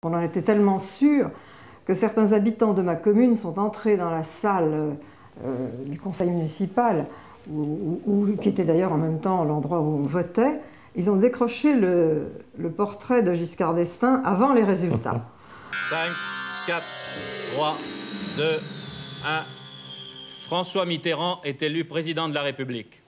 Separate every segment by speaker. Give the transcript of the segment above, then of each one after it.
Speaker 1: On en était tellement sûr que certains habitants de ma commune sont entrés dans la salle du conseil municipal, qui était d'ailleurs en même temps l'endroit où on votait. Ils ont décroché le portrait de Giscard d'Estaing avant les résultats.
Speaker 2: 5, 4, 3, 2, 1. François Mitterrand est élu président de la République.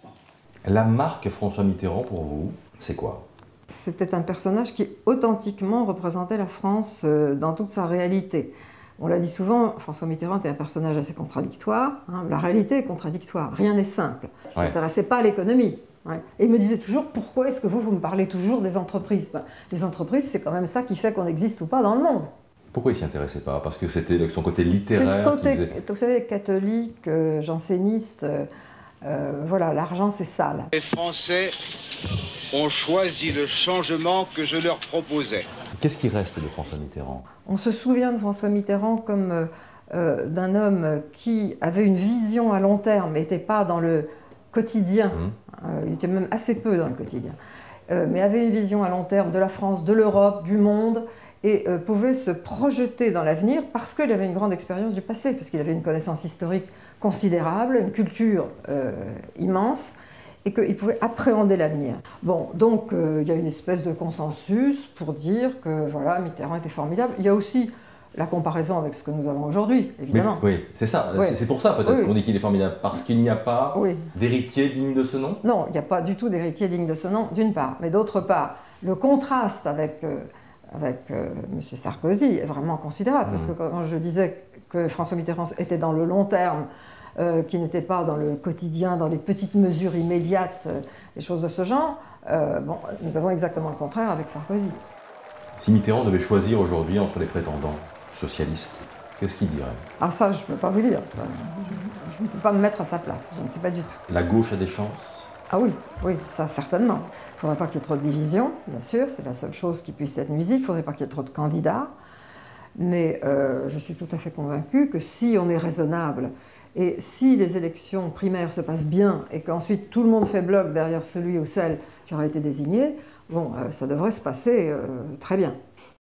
Speaker 3: La marque François Mitterrand, pour vous, c'est quoi?
Speaker 1: C'était un personnage qui authentiquement représentait la France dans toute sa réalité. On l'a dit souvent, François Mitterrand était un personnage assez contradictoire. La réalité est contradictoire, rien n'est simple. Il ne s'intéressait pas à l'économie. Et il me disait toujours, pourquoi est-ce que vous me parlez toujours des entreprises? Les entreprises, c'est quand même ça qui fait qu'on existe ou pas dans le monde.
Speaker 3: Pourquoi il ne s'y intéressait pas? Parce que c'était son côté littéraire.
Speaker 1: C'est ce côté, vous savez, catholique, janséniste, voilà, l'argent c'est sale.
Speaker 4: Les Français ont choisi le changement que je leur proposais.
Speaker 3: Qu'est-ce qui reste de François Mitterrand?
Speaker 1: On se souvient de François Mitterrand comme d'un homme qui avait une vision à long terme, mais n'était pas dans le quotidien. Il était même assez peu dans le quotidien. Mais avait une vision à long terme de la France, de l'Europe, du monde, et pouvait se projeter dans l'avenir parce qu'il avait une grande expérience du passé, parce qu'il avait une connaissance historique considérable, une culture immense, et qu'il pouvait appréhender l'avenir. Bon, donc il y a une espèce de consensus pour dire que voilà, Mitterrand était formidable. Il y a aussi la comparaison avec ce que nous avons aujourd'hui, évidemment.
Speaker 3: Mais, oui, c'est ça. Oui. C'est pour ça peut-être qu'on dit qu'il est formidable, parce qu'il n'y a pas d'héritier digne de ce nom?
Speaker 1: Non, il n'y a pas du tout d'héritier digne de ce nom, d'une part. Mais d'autre part, le contraste avec M. Sarkozy est vraiment considérable, parce que quand je disais que François Mitterrand était dans le long terme, qui n'était pas dans le quotidien, dans les petites mesures immédiates, des choses de ce genre, bon, nous avons exactement le contraire avec Sarkozy.
Speaker 3: Si Mitterrand devait choisir aujourd'hui entre les prétendants socialistes, qu'est-ce qu'il dirait?
Speaker 1: Ah ça, je ne peux pas vous dire, ça. Je ne peux pas me mettre à sa place, je ne sais pas du tout.
Speaker 3: La gauche a des chances?
Speaker 1: Ah oui, oui, ça certainement. Il ne faudrait pas qu'il y ait trop de divisions, bien sûr, c'est la seule chose qui puisse être nuisible. Il ne faudrait pas qu'il y ait trop de candidats. Mais je suis tout à fait convaincue que si on est raisonnable et si les élections primaires se passent bien et qu'ensuite tout le monde fait bloc derrière celui ou celle qui aura été désigné, bon, ça devrait se passer très bien.